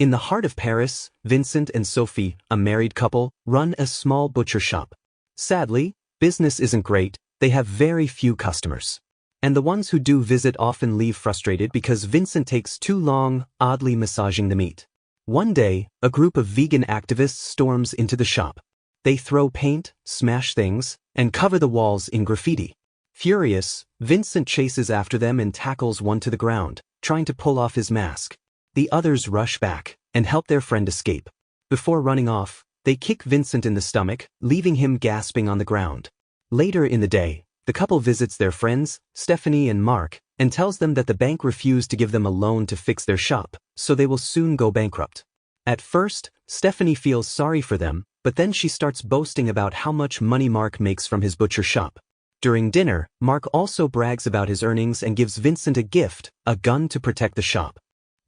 In the heart of Paris, Vincent and Sophie, a married couple, run a small butcher shop. Sadly, business isn't great, they have very few customers. And the ones who do visit often leave frustrated because Vincent takes too long, oddly massaging the meat. One day, a group of vegan activists storms into the shop. They throw paint, smash things, and cover the walls in graffiti. Furious, Vincent chases after them and tackles one to the ground, trying to pull off his mask. The others rush back and help their friend escape. Before running off, they kick Vincent in the stomach, leaving him gasping on the ground. Later in the day, the couple visits their friends, Stephanie and Mark, and tells them that the bank refused to give them a loan to fix their shop, so they will soon go bankrupt. At first, Stephanie feels sorry for them, but then she starts boasting about how much money Mark makes from his butcher shop. During dinner, Mark also brags about his earnings and gives Vincent a gift, a gun to protect the shop.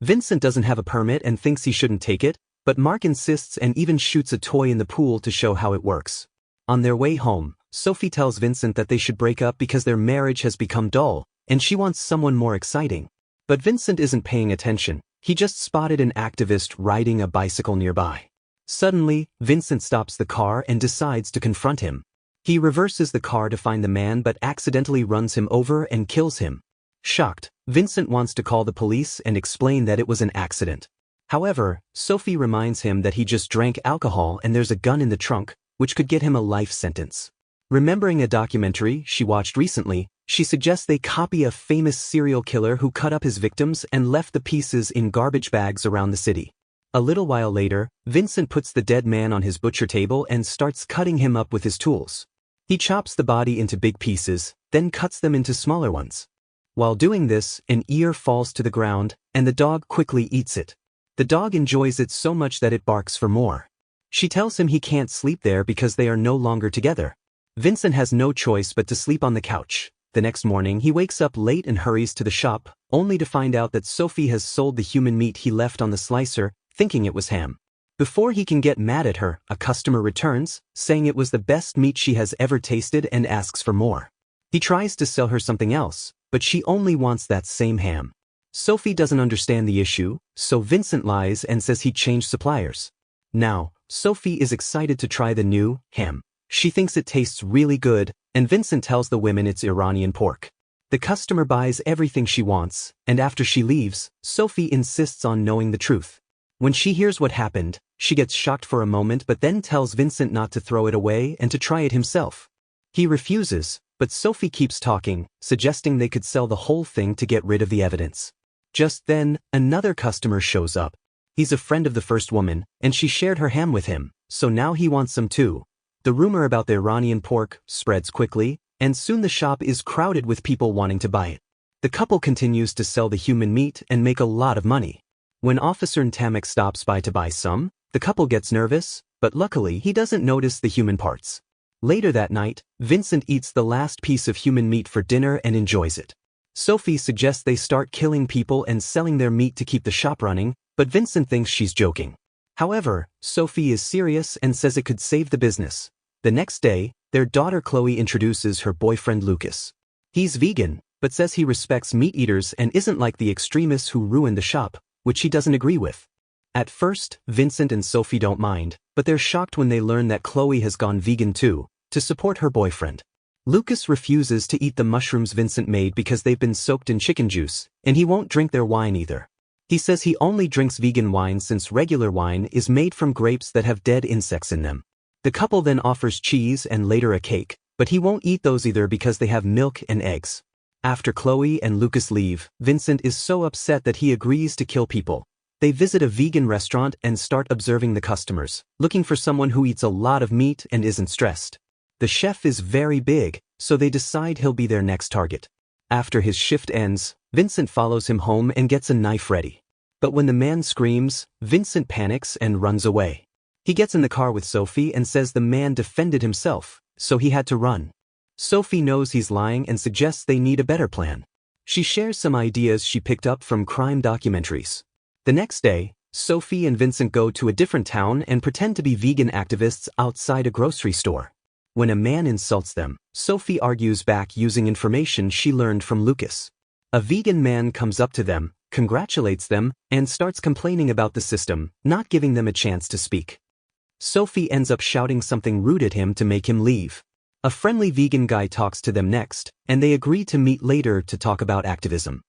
Vincent doesn't have a permit and thinks he shouldn't take it, but Mark insists and even shoots a toy in the pool to show how it works. On their way home, Sophie tells Vincent that they should break up because their marriage has become dull, and she wants someone more exciting. But Vincent isn't paying attention, he just spotted an activist riding a bicycle nearby. Suddenly, Vincent stops the car and decides to confront him. He reverses the car to find the man but accidentally runs him over and kills him. Shocked, Vincent wants to call the police and explain that it was an accident. However, Sophie reminds him that he just drank alcohol and there's a gun in the trunk, which could get him a life sentence. Remembering a documentary she watched recently, she suggests they copy a famous serial killer who cut up his victims and left the pieces in garbage bags around the city. A little while later, Vincent puts the dead man on his butcher table and starts cutting him up with his tools. He chops the body into big pieces, then cuts them into smaller ones. While doing this, an ear falls to the ground, and the dog quickly eats it. The dog enjoys it so much that it barks for more. She tells him he can't sleep there because they are no longer together. Vincent has no choice but to sleep on the couch. The next morning he wakes up late and hurries to the shop, only to find out that Sophie has sold the human meat he left on the slicer, thinking it was ham. Before he can get mad at her, a customer returns, saying it was the best meat she has ever tasted and asks for more. He tries to sell her something else, but she only wants that same ham. Sophie doesn't understand the issue, so Vincent lies and says he changed suppliers. Now, Sophie is excited to try the new ham. She thinks it tastes really good, and Vincent tells the women it's Iranian pork. The customer buys everything she wants, and after she leaves, Sophie insists on knowing the truth. When she hears what happened, she gets shocked for a moment but then tells Vincent not to throw it away and to try it himself. He refuses, but Sophie keeps talking, suggesting they could sell the whole thing to get rid of the evidence. Just then, another customer shows up. He's a friend of the first woman, and she shared her ham with him, so now he wants some too. The rumor about the Iranian pork spreads quickly, and soon the shop is crowded with people wanting to buy it. The couple continues to sell the human meat and make a lot of money. When Officer Ntamek stops by to buy some, the couple gets nervous, but luckily he doesn't notice the human parts. Later that night, Vincent eats the last piece of human meat for dinner and enjoys it. Sophie suggests they start killing people and selling their meat to keep the shop running, but Vincent thinks she's joking. However, Sophie is serious and says it could save the business. The next day, their daughter Chloe introduces her boyfriend Lucas. He's vegan, but says he respects meat eaters and isn't like the extremists who ruined the shop, which he doesn't agree with. At first, Vincent and Sophie don't mind, but they're shocked when they learn that Chloe has gone vegan too, to support her boyfriend. Lucas refuses to eat the mushrooms Vincent made because they've been soaked in chicken juice, and he won't drink their wine either. He says he only drinks vegan wine since regular wine is made from grapes that have dead insects in them. The couple then offers cheese and later a cake, but he won't eat those either because they have milk and eggs. After Chloe and Lucas leave, Vincent is so upset that he agrees to kill people. They visit a vegan restaurant and start observing the customers, looking for someone who eats a lot of meat and isn't stressed. The chef is very big, so they decide he'll be their next target. After his shift ends, Vincent follows him home and gets a knife ready. But when the man screams, Vincent panics and runs away. He gets in the car with Sophie and says the man defended himself, so he had to run. Sophie knows he's lying and suggests they need a better plan. She shares some ideas she picked up from crime documentaries. The next day, Sophie and Vincent go to a different town and pretend to be vegan activists outside a grocery store. When a man insults them, Sophie argues back using information she learned from Lucas. A vegan man comes up to them, congratulates them, and starts complaining about the system, not giving them a chance to speak. Sophie ends up shouting something rude at him to make him leave. A friendly vegan guy talks to them next, and they agree to meet later to talk about activism.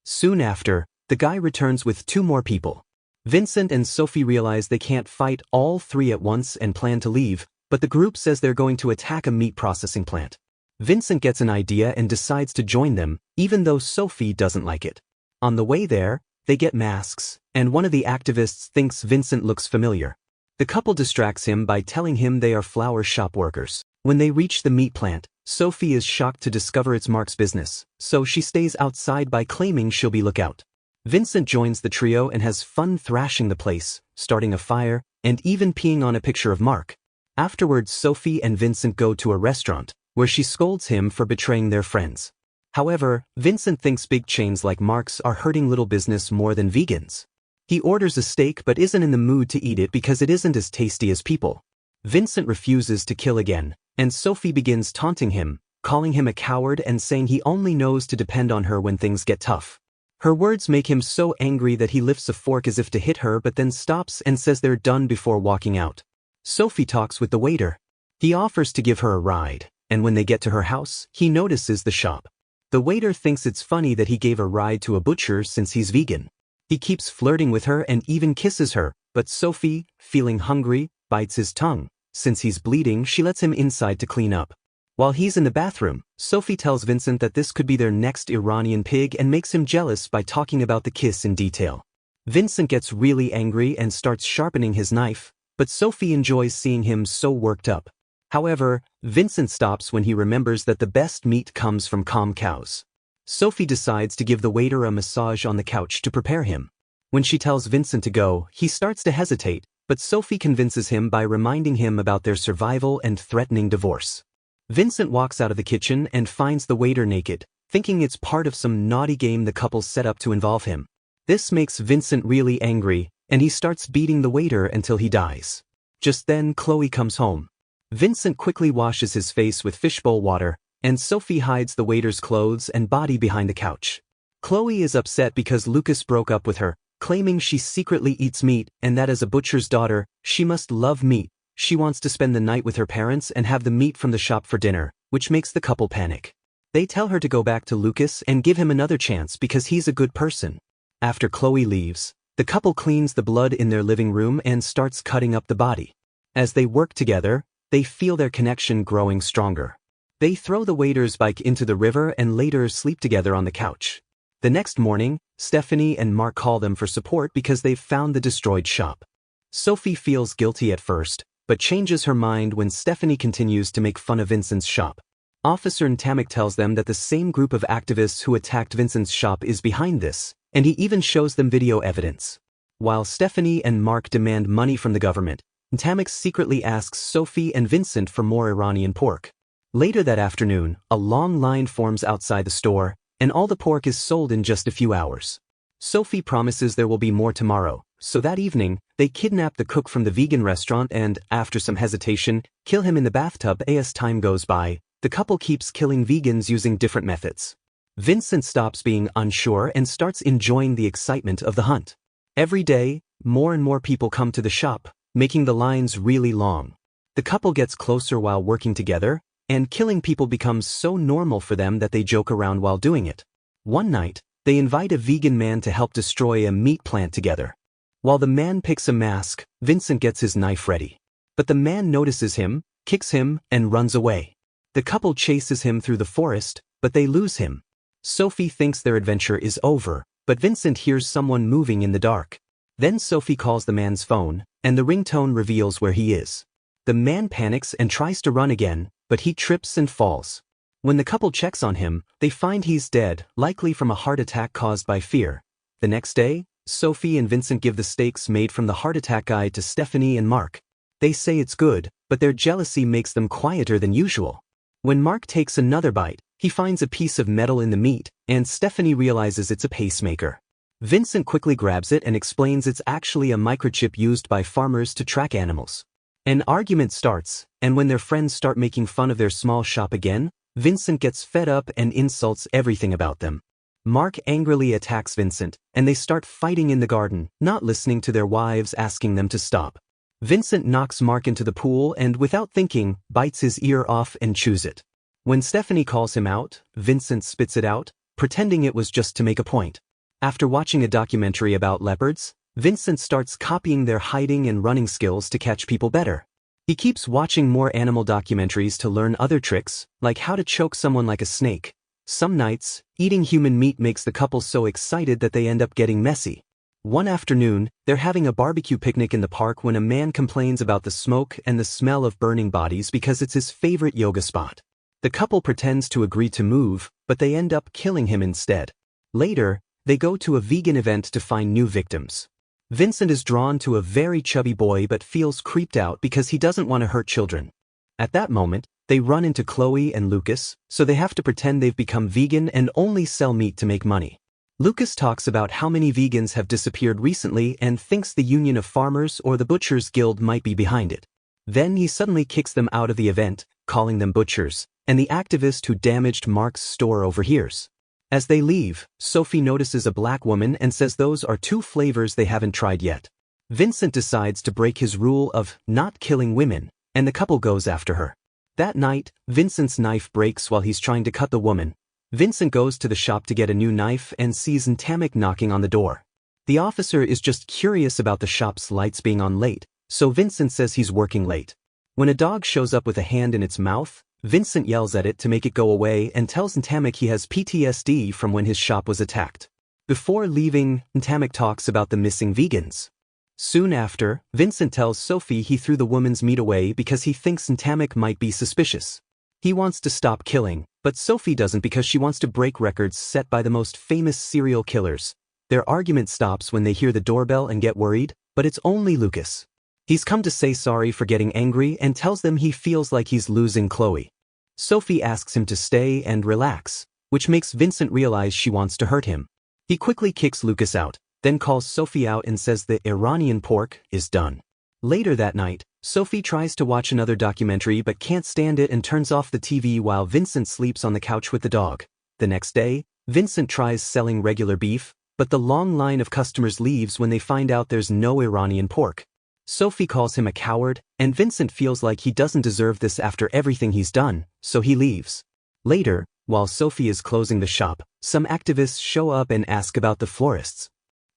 Soon after, the guy returns with 2 more people. Vincent and Sophie realize they can't fight all 3 at once and plan to leave, but the group says they're going to attack a meat processing plant. Vincent gets an idea and decides to join them, even though Sophie doesn't like it. On the way there, they get masks, and one of the activists thinks Vincent looks familiar. The couple distracts him by telling him they are flower shop workers. When they reach the meat plant, Sophie is shocked to discover it's Mark's business, so she stays outside by claiming she'll be lookout. Vincent joins the trio and has fun thrashing the place, starting a fire, and even peeing on a picture of Mark. Afterwards, Sophie and Vincent go to a restaurant, where she scolds him for betraying their friends. However, Vincent thinks big chains like Mark's are hurting little business more than vegans. He orders a steak but isn't in the mood to eat it because it isn't as tasty as people. Vincent refuses to kill again, and Sophie begins taunting him, calling him a coward and saying he only knows to depend on her when things get tough. Her words make him so angry that he lifts a fork as if to hit her but then stops and says they're done before walking out. Sophie talks with the waiter. He offers to give her a ride, and when they get to her house, he notices the shop. The waiter thinks it's funny that he gave a ride to a butcher since he's vegan. He keeps flirting with her and even kisses her, but Sophie, feeling hungry, bites his tongue. Since he's bleeding, she lets him inside to clean up. While he's in the bathroom, Sophie tells Vincent that this could be their next Iranian pig and makes him jealous by talking about the kiss in detail. Vincent gets really angry and starts sharpening his knife, but Sophie enjoys seeing him so worked up. However, Vincent stops when he remembers that the best meat comes from calm cows. Sophie decides to give the waiter a massage on the couch to prepare him. When she tells Vincent to go, he starts to hesitate, but Sophie convinces him by reminding him about their survival and threatening divorce. Vincent walks out of the kitchen and finds the waiter naked, thinking it's part of some naughty game the couple set up to involve him. This makes Vincent really angry, and he starts beating the waiter until he dies. Just then, Chloe comes home. Vincent quickly washes his face with fishbowl water, and Sophie hides the waiter's clothes and body behind the couch. Chloe is upset because Lucas broke up with her, claiming she secretly eats meat and that as a butcher's daughter, she must love meat. She wants to spend the night with her parents and have the meat from the shop for dinner, which makes the couple panic. They tell her to go back to Lucas and give him another chance because he's a good person. After Chloe leaves, the couple cleans the blood in their living room and starts cutting up the body. As they work together, they feel their connection growing stronger. They throw the waiter's bike into the river and later sleep together on the couch. The next morning, Stephanie and Mark call them for support because they've found the destroyed shop. Sophie feels guilty at first, but changes her mind when Stephanie continues to make fun of Vincent's shop. Officer Ntamek tells them that the same group of activists who attacked Vincent's shop is behind this, and he even shows them video evidence. While Stephanie and Mark demand money from the government, Ntamek secretly asks Sophie and Vincent for more Iranian pork. Later that afternoon, a long line forms outside the store, and all the pork is sold in just a few hours. Sophie promises there will be more tomorrow, so that evening, they kidnap the cook from the vegan restaurant and, after some hesitation, kill him in the bathtub. As time goes by, the couple keeps killing vegans using different methods. Vincent stops being unsure and starts enjoying the excitement of the hunt. Every day, more and more people come to the shop, making the lines really long. The couple gets closer while working together, and killing people becomes so normal for them that they joke around while doing it. One night, they invite a vegan man to help destroy a meat plant together. While the man picks a mask, Vincent gets his knife ready. But the man notices him, kicks him, and runs away. The couple chases him through the forest, but they lose him. Sophie thinks their adventure is over, but Vincent hears someone moving in the dark. Then Sophie calls the man's phone, and the ringtone reveals where he is. The man panics and tries to run again, but he trips and falls. When the couple checks on him, they find he's dead, likely from a heart attack caused by fear. The next day, Sophie and Vincent give the steaks made from the heart attack guide to Stephanie and Mark. They say it's good, but their jealousy makes them quieter than usual. When Mark takes another bite, he finds a piece of metal in the meat, and Stephanie realizes it's a pacemaker. Vincent quickly grabs it and explains it's actually a microchip used by farmers to track animals. An argument starts, and when their friends start making fun of their small shop again, Vincent gets fed up and insults everything about them. Mark angrily attacks Vincent, and they start fighting in the garden, not listening to their wives asking them to stop. Vincent knocks Mark into the pool and, without thinking, bites his ear off and chews it. When Stephanie calls him out, Vincent spits it out, pretending it was just to make a point. After watching a documentary about leopards, Vincent starts copying their hiding and running skills to catch people better. He keeps watching more animal documentaries to learn other tricks, like how to choke someone like a snake. Some nights, eating human meat makes the couple so excited that they end up getting messy. One afternoon, they're having a barbecue picnic in the park when a man complains about the smoke and the smell of burning bodies because it's his favorite yoga spot. The couple pretends to agree to move, but they end up killing him instead. Later, they go to a vegan event to find new victims. Vincent is drawn to a very chubby boy but feels creeped out because he doesn't want to hurt children. At that moment, they run into Chloe and Lucas, so they have to pretend they've become vegan and only sell meat to make money. Lucas talks about how many vegans have disappeared recently and thinks the Union of Farmers or the Butchers Guild might be behind it. Then he suddenly kicks them out of the event, calling them butchers, and the activist who damaged Mark's store overhears. As they leave, Sophie notices a black woman and says those are two flavors they haven't tried yet. Vincent decides to break his rule of not killing women, and the couple goes after her. That night, Vincent's knife breaks while he's trying to cut the woman. Vincent goes to the shop to get a new knife and sees Ntamek knocking on the door. The officer is just curious about the shop's lights being on late, so Vincent says he's working late. When a dog shows up with a hand in its mouth, Vincent yells at it to make it go away and tells Ntamek he has PTSD from when his shop was attacked. Before leaving, Ntamek talks about the missing vegans. Soon after, Vincent tells Sophie he threw the woman's meat away because he thinks Ntamek might be suspicious. He wants to stop killing, but Sophie doesn't because she wants to break records set by the most famous serial killers. Their argument stops when they hear the doorbell and get worried, but it's only Lucas. He's come to say sorry for getting angry and tells them he feels like he's losing Chloe. Sophie asks him to stay and relax, which makes Vincent realize she wants to hurt him. He quickly kicks Lucas out, then calls Sophie out and says the Iranian pork is done. Later that night, Sophie tries to watch another documentary but can't stand it and turns off the TV while Vincent sleeps on the couch with the dog. The next day, Vincent tries selling regular beef, but the long line of customers leaves when they find out there's no Iranian pork. Sophie calls him a coward, and Vincent feels like he doesn't deserve this after everything he's done, so he leaves. Later, while Sophie is closing the shop, some activists show up and ask about the florists.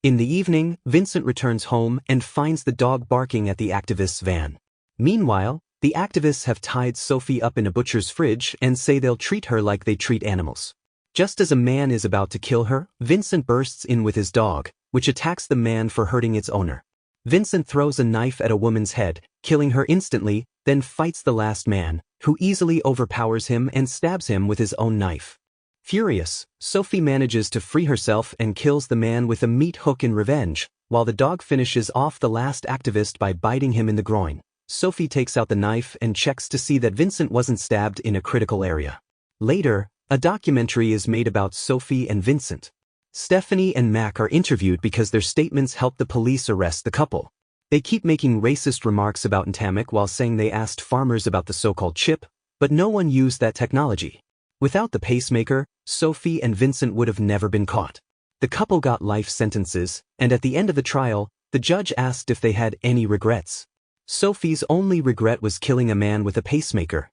In the evening, Vincent returns home and finds the dog barking at the activists' van. Meanwhile, the activists have tied Sophie up in a butcher's fridge and say they'll treat her like they treat animals. Just as a man is about to kill her, Vincent bursts in with his dog, which attacks the man for hurting its owner. Vincent throws a knife at a woman's head, killing her instantly, then fights the last man, who easily overpowers him and stabs him with his own knife. Furious, Sophie manages to free herself and kills the man with a meat hook in revenge, while the dog finishes off the last activist by biting him in the groin. Sophie takes out the knife and checks to see that Vincent wasn't stabbed in a critical area. Later, a documentary is made about Sophie and Vincent. Stephanie and Mac are interviewed because their statements help the police arrest the couple. They keep making racist remarks about Ntamek while saying they asked farmers about the so-called chip, but no one used that technology. Without the pacemaker, Sophie and Vincent would have never been caught. The couple got life sentences, and at the end of the trial, the judge asked if they had any regrets. Sophie's only regret was killing a man with a pacemaker.